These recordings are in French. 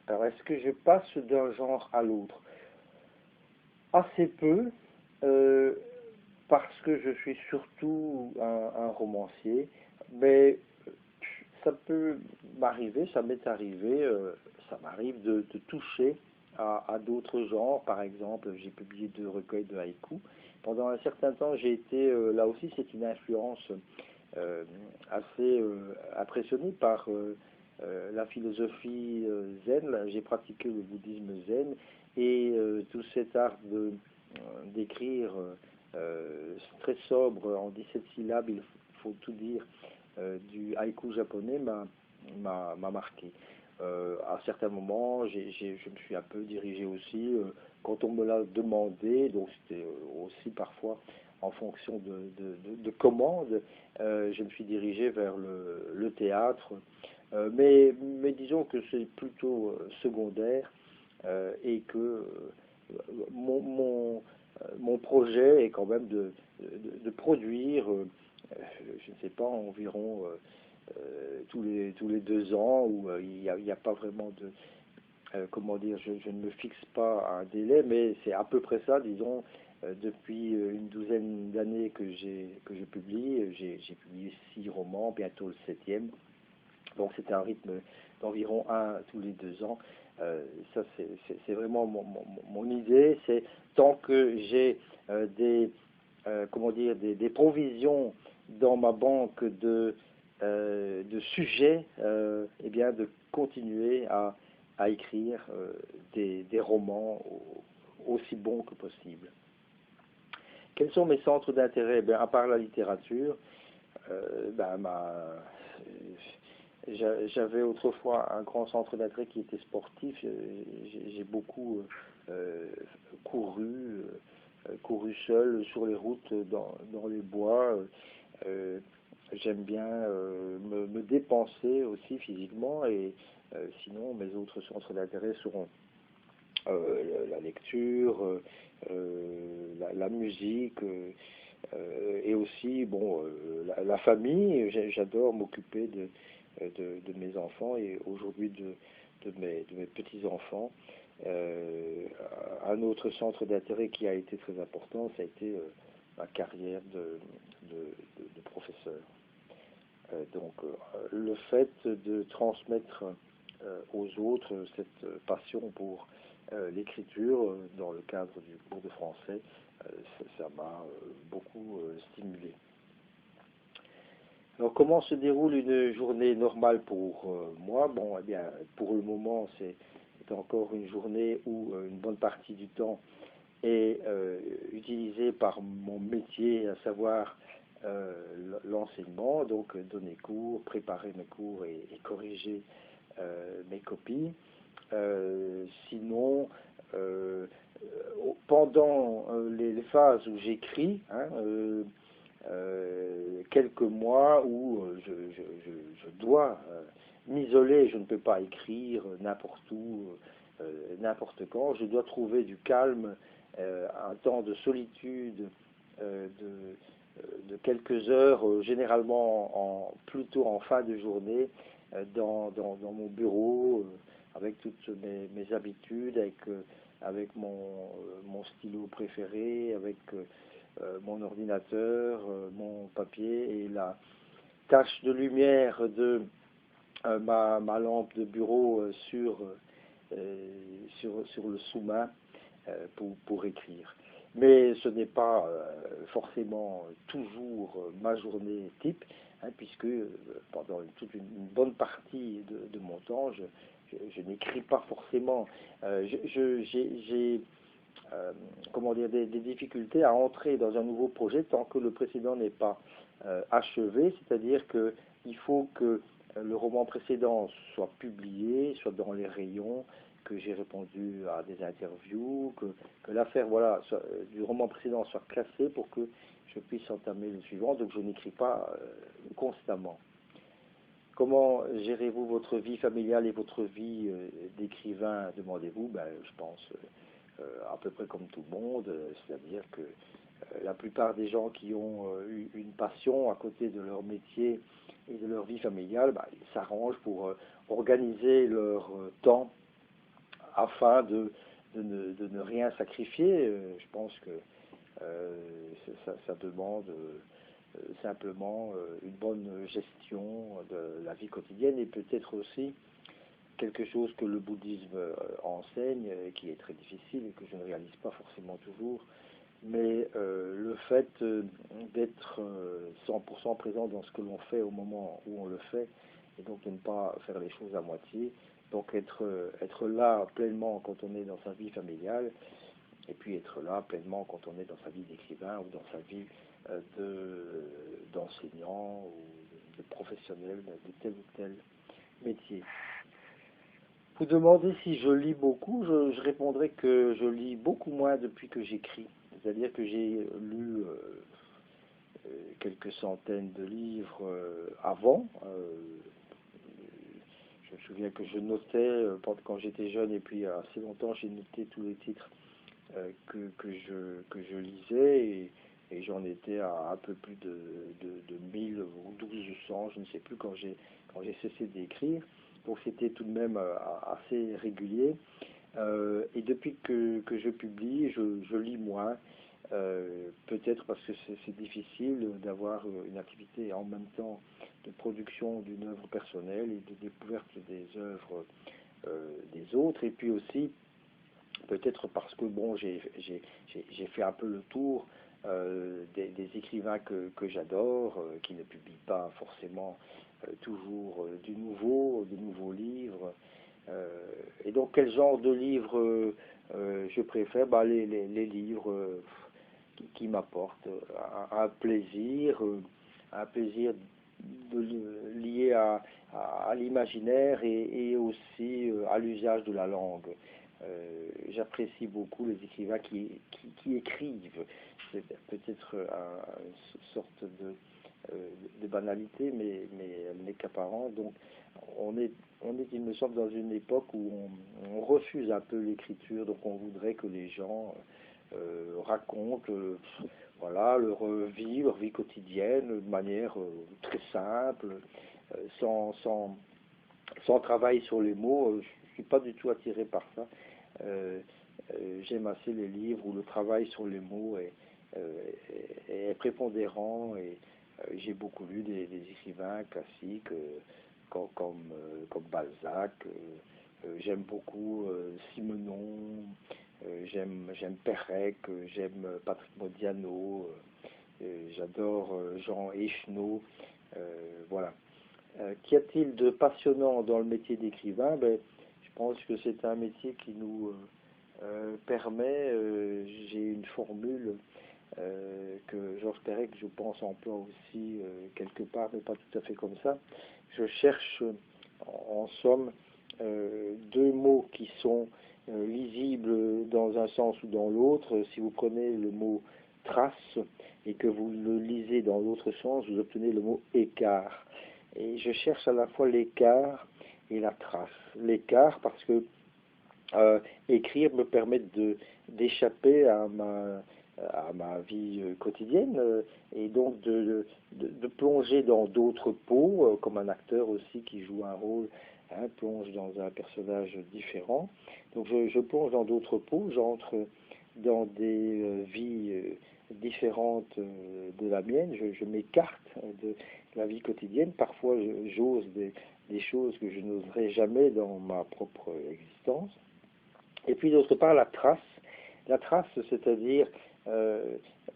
Alors, est-ce que je passe d'un genre à l'autre? Assez peu, euh, parce que je suis surtout un romancier, mais ça peut m'arriver, ça m'est arrivé, ça m'arrive de toucher à d'autres genres. Par exemple, j'ai publié 2 recueils de haïkus. Pendant un certain temps, j'ai été, là aussi, c'est une influence assez impressionné par la philosophie zen. J'ai pratiqué le bouddhisme zen et tout cet art d'écrire très sobre en 17 syllabes, il faut tout dire, du haïku japonais m'a marqué. À certains moments, je me suis un peu dirigé aussi, quand on me l'a demandé, donc c'était aussi parfois en fonction de commandes, je me suis dirigé vers le théâtre, mais disons que c'est plutôt secondaire et que mon projet est quand même de produire, je ne sais pas, environ tous les 2 ans, où il n'y a pas vraiment de, comment dire, je ne me fixe pas un délai, mais c'est à peu près ça, disons, depuis une douzaine d'années que je publie. J'ai publié 6 romans, bientôt le septième. Donc c'est un rythme d'environ un tous les 2 ans. Ça c'est vraiment mon idée. C'est tant que j'ai comment dire, des provisions dans ma banque de sujets, eh bien de continuer à écrire des romans aussi bons que possible. Quels sont mes centres d'intérêt? À part la littérature, ben, j'avais autrefois un grand centre d'intérêt qui était sportif. J'ai beaucoup euh, couru, couru seul sur les routes, dans les bois. J'aime bien me dépenser aussi physiquement, et sinon mes autres centres d'intérêt seront la lecture, la musique, et aussi bon, la famille. J'adore m'occuper de mes enfants et aujourd'hui de mes petits-enfants. Euh, un autre centre d'intérêt qui a été très important, ça a été ma carrière de professeur. Donc le fait de transmettre aux autres cette passion pour l'écriture dans le cadre du cours de français, ça m'a beaucoup stimulé. Alors comment se déroule une journée normale pour moi? Bon, eh bien, pour le moment, c'est encore une journée où une bonne partie du temps est utilisée par mon métier, à savoir l'enseignement, donc donner cours, préparer mes cours et corriger mes copies. Sinon, pendant les phases où j'écris, hein, quelques mois où je dois m'isoler, je ne peux pas écrire n'importe où, n'importe quand, je dois trouver du calme, un temps de solitude, de quelques heures, généralement plutôt en fin de journée, dans mon bureau, avec toutes mes habitudes, avec mon stylo préféré, avec mon ordinateur, mon papier et la tache de lumière de ma lampe de bureau sur le sous-main, pour écrire. Mais ce n'est pas forcément toujours ma journée type, hein, puisque pendant toute une bonne partie de mon temps, je n'écris pas forcément. J'ai comment dire, des difficultés à entrer dans un nouveau projet tant que le précédent n'est pas achevé, c'est-à-dire qu'il faut que le roman précédent soit publié, soit dans les rayons, que j'ai répondu à des interviews, que l'affaire voilà, du roman précédent soit classée pour que je puisse entamer le suivant, donc je n'écris pas constamment. Comment gérez-vous votre vie familiale et votre vie d'écrivain, demandez-vous? Je pense à peu près comme tout le monde, c'est-à-dire que la plupart des gens qui ont eu une passion à côté de leur métier et de leur vie familiale, ils s'arrangent pour organiser leur temps afin de ne rien sacrifier. Je pense que ça demande simplement une bonne gestion de la vie quotidienne et peut-être aussi quelque chose que le bouddhisme enseigne, qui est très difficile et que je ne réalise pas forcément toujours, mais le fait d'être 100% présent dans ce que l'on fait au moment où on le fait, et donc de ne pas faire les choses à moitié, donc être là pleinement quand on est dans sa vie familiale, et puis être là pleinement quand on est dans sa vie d'écrivain ou dans sa vie d'enseignant ou de professionnel de tel ou tel métier. Vous demandez si je lis beaucoup, je répondrai que je lis beaucoup moins depuis que j'écris. C'est-à-dire que j'ai lu quelques centaines de livres avant. Je me souviens que je notais quand j'étais jeune, et puis assez longtemps j'ai noté tous les titres que je lisais, et j'en étais à un peu plus de 1000 ou 1200, je ne sais plus, quand j'ai cessé d'écrire. Donc c'était tout de même assez régulier. Et depuis que je publie, je lis moins. Peut-être parce que c'est difficile d'avoir une activité en même temps de production d'une œuvre personnelle et de découverte des œuvres des autres. Et puis aussi, peut-être parce que bon, j'ai fait un peu le tour des écrivains que j'adore, qui ne publient pas forcément toujours de nouveaux livres. Et donc, quel genre de livres je préfère? Bah, les livres qui m'apportent un plaisir lié à l'imaginaire et aussi à l'usage de la langue. J'apprécie beaucoup les écrivains qui écrivent. C'est peut-être une sorte de banalité, mais elle n'est qu'apparente. Donc, on est, il me semble, dans une époque où on refuse un peu l'écriture. Donc, on voudrait que les gens racontent voilà, leur vie quotidienne, de manière très simple, sans travail sur les mots. Je ne suis pas du tout attiré par ça. J'aime assez les livres où le travail sur les mots est prépondérant, et j'ai beaucoup lu des écrivains classiques comme Balzac. J'aime beaucoup Simenon, j'aime Perec, j'aime Patrick Modiano, j'adore Jean Echenoz. Voilà. Qu'y a-t-il de passionnant dans le métier d'écrivain? Je pense que c'est un métier qui nous permet, j'ai une formule que Georges Perec, je pense, emploie aussi quelque part, mais pas tout à fait comme ça. Je cherche, en somme, deux mots qui sont lisibles dans un sens ou dans l'autre. Si vous prenez le mot trace et que vous le lisez dans l'autre sens, vous obtenez le mot écart. Et je cherche à la fois l'écart et la trace. L'écart parce que écrire me permet d'échapper à ma vie quotidienne, et donc de plonger dans d'autres peaux, comme un acteur aussi qui joue un rôle, hein, plonge dans un personnage différent. Donc je plonge dans d'autres peaux, j'entre dans des vies différentes de la mienne, je m'écarte de la vie quotidienne. Parfois j'ose des choses que je n'oserais jamais dans ma propre existence. Et puis d'autre part la trace, c'est-à-dire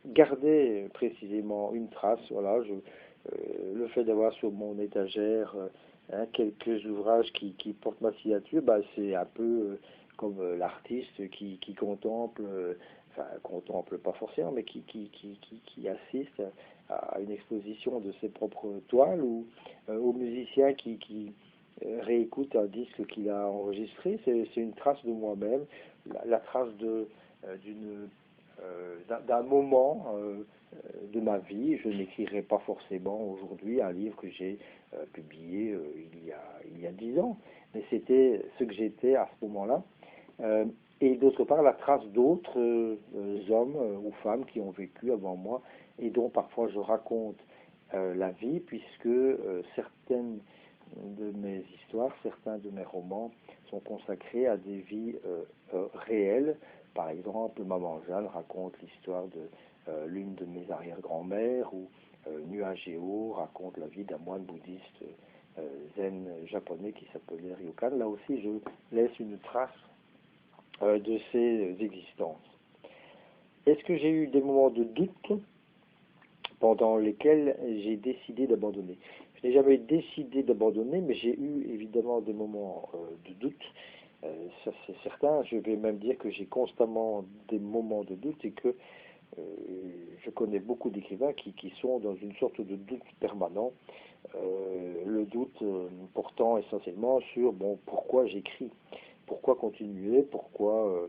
garder précisément une trace. Voilà, le fait d'avoir sur mon étagère quelques ouvrages qui portent ma signature, c'est un peu comme l'artiste qui contemple, enfin contemple pas forcément, mais qui assiste à une exposition de ses propres toiles, ou au musicien qui réécoute un disque qu'il a enregistré. C'est une trace de moi-même, la trace d'un moment de ma vie. Je n'écrirai pas forcément aujourd'hui un livre que j'ai publié il y a 10 ans, mais c'était ce que j'étais à ce moment-là. Et d'autre part, la trace d'autres hommes ou femmes qui ont vécu avant moi et dont parfois je raconte la vie, puisque certaines de mes histoires, certains de mes romans sont consacrés à des vies réelles. Par exemple, Maman Jeanne raconte l'histoire de l'une de mes arrière-grand-mères, ou Nuageo raconte la vie d'un moine bouddhiste zen japonais qui s'appelait Ryokan. Là aussi, je laisse une trace de ces existences. Est-ce que j'ai eu des moments de doute pendant lesquels j'ai décidé d'abandonner? Je n'ai jamais décidé d'abandonner, mais j'ai eu évidemment des moments de doute. Ça c'est certain. Je vais même dire que j'ai constamment des moments de doute et que je connais beaucoup d'écrivains qui sont dans une sorte de doute permanent. Le doute portant essentiellement sur pourquoi j'écris, pourquoi continuer, pourquoi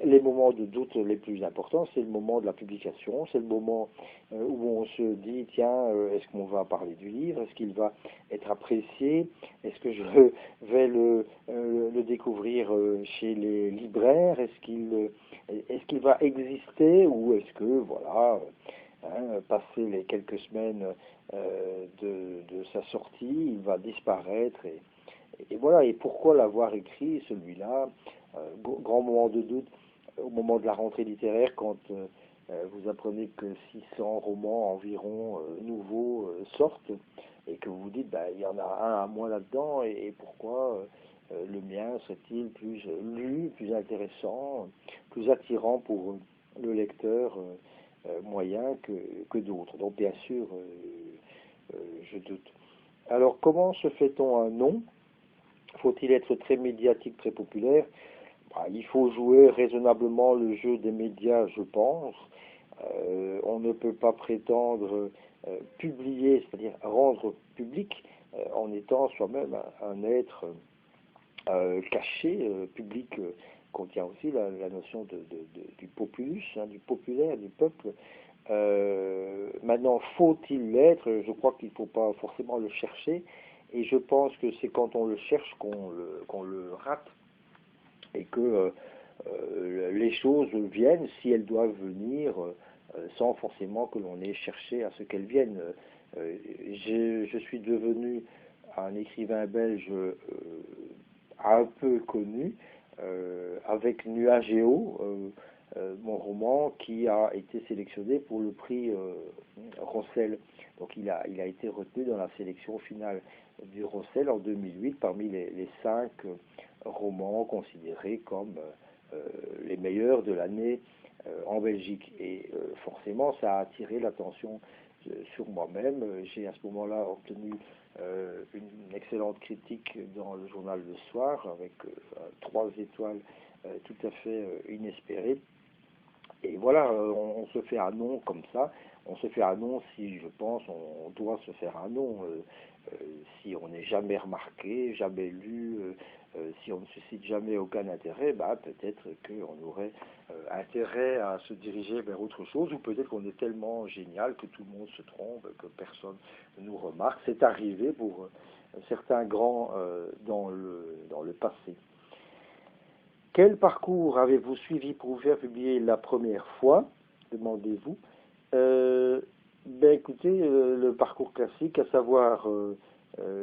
les moments de doute les plus importants, c'est le moment de la publication, c'est le moment où on se dit, tiens, est-ce qu'on va parler du livre, est-ce qu'il va être apprécié, est-ce que je vais le découvrir chez les libraires, est-ce qu'il va exister, ou est-ce que, voilà, passer les quelques semaines de sa sortie, il va disparaître, et voilà, et pourquoi l'avoir écrit, celui-là? Grand moment de doute au moment de la rentrée littéraire, quand vous apprenez que 600 romans environ nouveaux sortent, et que vous vous dites, il y en a un à moins là-dedans, et pourquoi le mien serait-il plus lu, plus intéressant, plus attirant pour le lecteur moyen que d'autres. Donc bien sûr, je doute. Alors comment se fait-on un nom? Faut-il être très médiatique, très populaire? Il faut jouer raisonnablement le jeu des médias, je pense. On ne peut pas prétendre publier, c'est-à-dire rendre public, en étant soi-même un être caché. Public contient aussi la notion du populus, du populaire, du peuple. Maintenant, faut-il l'être? Je crois qu'il ne faut pas forcément le chercher. Et je pense que c'est quand on le cherche qu'on le rate, et que les choses viennent, si elles doivent venir, sans forcément que l'on ait cherché à ce qu'elles viennent. Je suis devenu un écrivain belge un peu connu, avec Nuageo, mon roman, qui a été sélectionné pour le prix Rossel. Donc il a été retenu dans la sélection finale du Rossel en 2008 parmi les 5 romans considérés comme les meilleurs de l'année en Belgique. Et forcément, ça a attiré l'attention sur moi-même. J'ai à ce moment-là obtenu une excellente critique dans le journal Le Soir, avec 3 étoiles tout à fait inespérées. Et voilà, on se fait un nom comme ça. On se fait un nom si, je pense, on doit se faire un nom. Si on n'est jamais remarqué, jamais lu, si on ne suscite jamais aucun intérêt, peut-être qu'on aurait intérêt à se diriger vers autre chose, ou peut-être qu'on est tellement génial que tout le monde se trompe, que personne ne nous remarque. C'est arrivé pour certains grands dans le passé. Quel parcours avez-vous suivi pour vous faire publier la première fois? Demandez-vous. Écoutez, le parcours classique, à savoir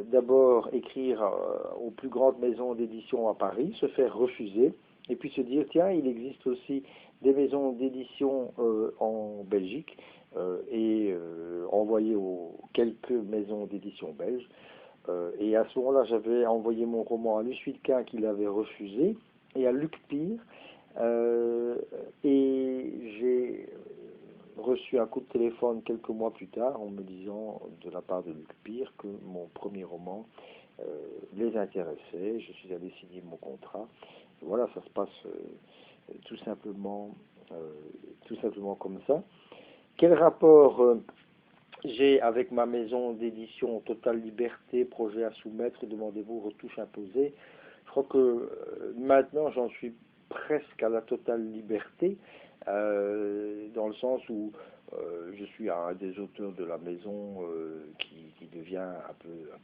d'abord écrire aux plus grandes maisons d'édition à Paris, se faire refuser, et puis se dire, tiens, il existe aussi des maisons d'édition en Belgique, et envoyer aux quelques maisons d'édition belges. Et à ce moment-là, j'avais envoyé mon roman à Luce Wilquin, qui l'avait refusé, et à Luc Pire, et j'ai reçu un coup de téléphone quelques mois plus tard en me disant de la part de Luc Pire que mon premier roman les intéressait. Je suis allé signer mon contrat. Voilà, ça se passe tout simplement comme ça. Quel rapport j'ai avec ma maison d'édition Totale Liberté, projet à soumettre, demandez-vous, retouche imposée? Je crois que maintenant j'en suis presque à la totale liberté, dans le sens où je suis un des auteurs de la maison qui devient un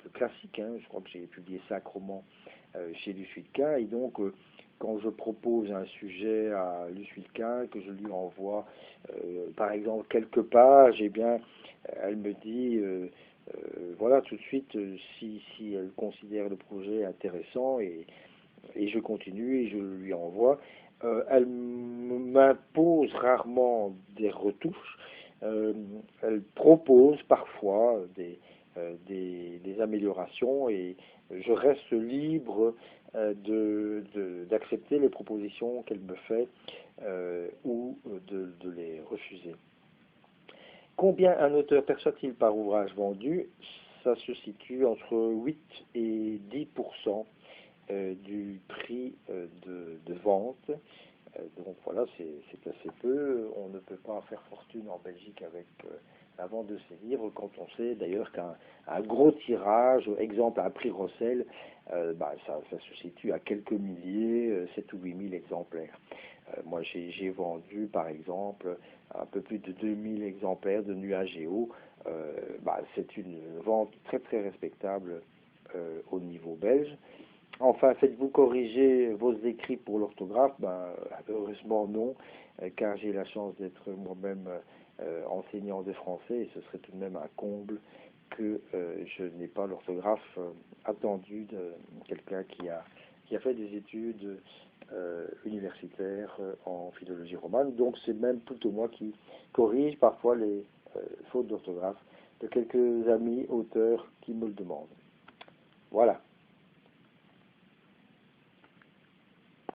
peu classique. Je crois que j'ai publié 5 romans chez Luce Wilquin, et donc quand je propose un sujet à Luce Wilquin, que je lui envoie par exemple quelques pages, eh bien elle me dit voilà, tout de suite, si elle considère le projet intéressant et je continue et je lui envoie. Elle m'impose rarement des retouches. Elle propose parfois des améliorations et je reste libre d'accepter les propositions qu'elle me fait ou de les refuser. Combien un auteur perçoit-il par ouvrage vendu? Ça se situe entre 8 et 10% du prix de vente. Donc voilà, c'est assez peu. On ne peut pas faire fortune en Belgique avec la vente de ces livres, quand on sait d'ailleurs qu'un gros tirage, exemple à prix Rossel, ça se situe à quelques milliers, 7 ou 8 000 exemplaires. Moi, j'ai vendu, par exemple, un peu plus de 2000 exemplaires de Nuages Géo. C'est une vente très très respectable au niveau belge. Enfin, faites-vous corriger vos écrits pour l'orthographe? Heureusement non, car j'ai la chance d'être moi-même enseignant de français et ce serait tout de même un comble que je n'ai pas l'orthographe attendue de quelqu'un qui a fait des études universitaires en philologie romane. Donc c'est même plutôt moi qui corrige parfois les fautes d'orthographe de quelques amis auteurs qui me le demandent. Voilà.